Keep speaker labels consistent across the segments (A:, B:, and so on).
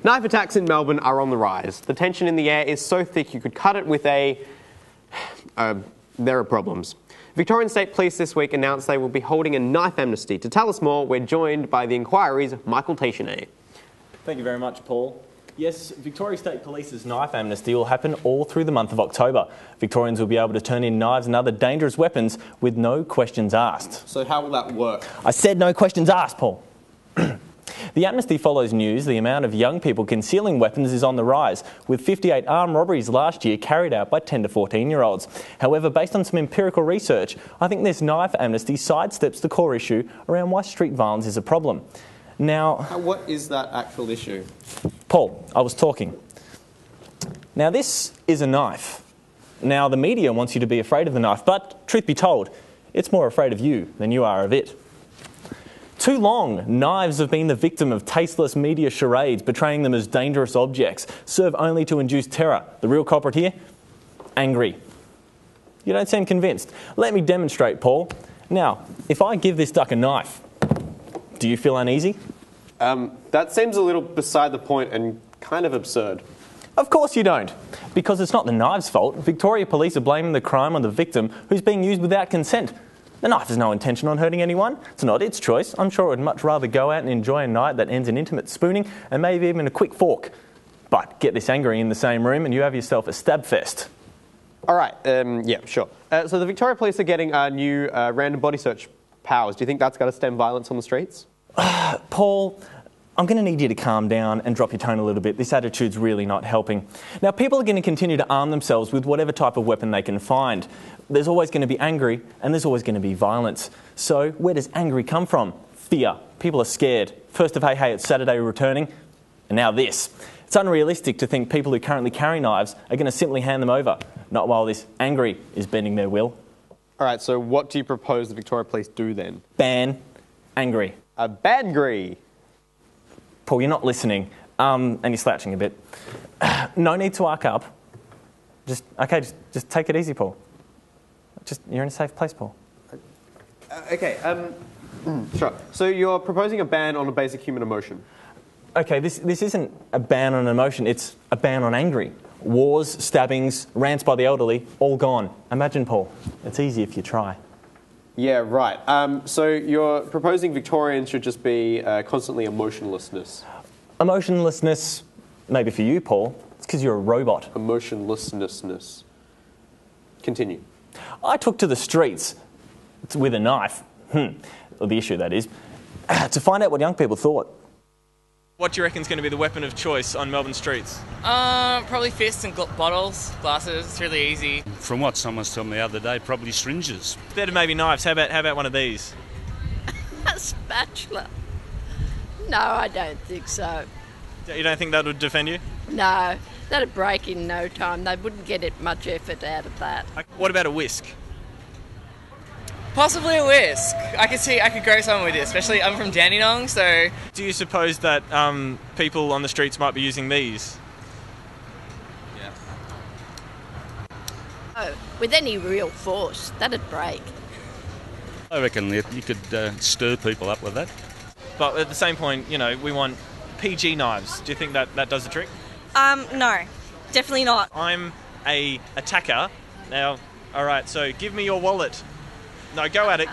A: Knife attacks in Melbourne are on the rise. The tension in the air is so thick you could cut it with a... there are problems. Victorian State Police this week announced they will be holding a knife amnesty. To tell us more, we're joined by the Inquiry's Michael Teychenne.
B: Thank you very much, Paul. Yes, Victoria State Police's knife amnesty will happen all through the month of October. Victorians will be able to turn in knives and other dangerous weapons with no questions asked.
A: So how will that work?
B: I said no questions asked, Paul. The amnesty follows news the amount of young people concealing weapons is on the rise, with 58 armed robberies last year carried out by 10 to 14-year-olds. However, based on some empirical research, I think this knife amnesty sidesteps the core issue around why street violence is a problem. Now,
A: what is that actual issue?
B: Paul, I was talking. Now, this is a knife. Now, the media wants you to be afraid of the knife, but truth be told, it's more afraid of you than you are of it. Too long, knives have been the victim of tasteless media charades, portraying them as dangerous objects, serve only to induce terror. The real culprit here? Angry. You don't seem convinced. Let me demonstrate, Paul. Now, if I give this duck a knife, do you feel uneasy?
A: That seems a little beside the point and kind of absurd.
B: Of course you don't, because it's not the knife's fault. Victoria Police are blaming the crime on the victim who's being used without consent. The knife has no intention on hurting anyone. It's not its choice. I'm sure it would much rather go out and enjoy a night that ends in intimate spooning and maybe even a quick fork. But get this angry in the same room and you have yourself a stab fest.
A: All right, yeah, sure. So the Victoria Police are getting new random body search powers. Do you think that's going to stem violence on the streets?
B: Paul, I'm going to need you to calm down and drop your tone a little bit. This attitude's really not helping. Now, people are going to continue to arm themselves with whatever type of weapon they can find. There's always going to be angry and there's always going to be violence. So where does angry come from? Fear. People are scared. First of hey, it's Saturday returning, and now this. It's unrealistic to think people who currently carry knives are going to simply hand them over, not while this angry is bending their will.
A: All right, so what do you propose the Victoria Police do then?
B: Ban angry.
A: A bangry.
B: Paul, you're not listening, and you're slouching a bit. No need to arc up. Just take it easy, Paul. You're in a safe place, Paul.
A: Okay, sure. So you're proposing a ban on a basic human emotion.
B: Okay, this isn't a ban on emotion, it's a ban on angry. Wars, stabbings, rants by the elderly, all gone. Imagine, Paul. It's easy if you try.
A: Yeah, right. So you're proposing Victorians should just be constantly emotionlessness.
B: Emotionlessness, maybe for you, Paul. It's because you're a robot.
A: Emotionlessness. Continue.
B: I took to the streets with a knife, or the issue that is, to find out what young people thought.
C: What do you reckon is going to be the weapon of choice on Melbourne streets?
D: Probably fists and bottles, glasses. It's really easy.
E: From what someone told me the other day, probably syringes.
C: Instead of maybe knives, how about one of these?
F: A spatula. No, I don't think so.
C: You don't think that would defend you?
F: No, that'd break in no time. They wouldn't get much effort out of that.
C: What about a whisk?
D: Possibly a whisk. I could go somewhere with it, especially I'm from Dandenong, so...
C: Do you suppose that people on the streets might be using these?
D: Yeah.
F: Oh, with any real force, that'd break.
E: I reckon you could stir people up with that.
C: But at the same point, you know, we want PG knives. Do you think that does the trick?
G: No, definitely not.
C: I'm a attacker. Now, all right, so give me your wallet. No, go at it.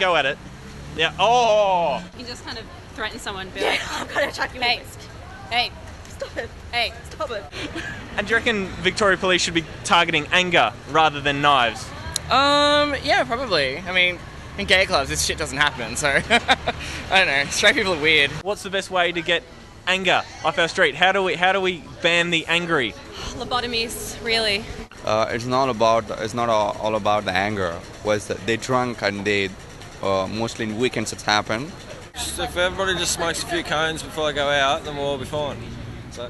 C: Yeah, oh!
G: You just kind of threaten someone, be like, I'm going to attack you with a whisk. Hey, stop it. Hey, stop it.
C: And do you reckon Victoria Police should be targeting anger rather than knives?
D: Yeah, probably. I mean, in gay clubs, this shit doesn't happen, so... I don't know, straight people are weird.
C: What's the best way to get anger off our street? How do we ban the angry?
G: Lobotomies, really.
H: It's not all about the anger. They drunk and they mostly in weekends it's happened.
I: If everybody just smokes a few cones before they go out, then we'll all be fine. So.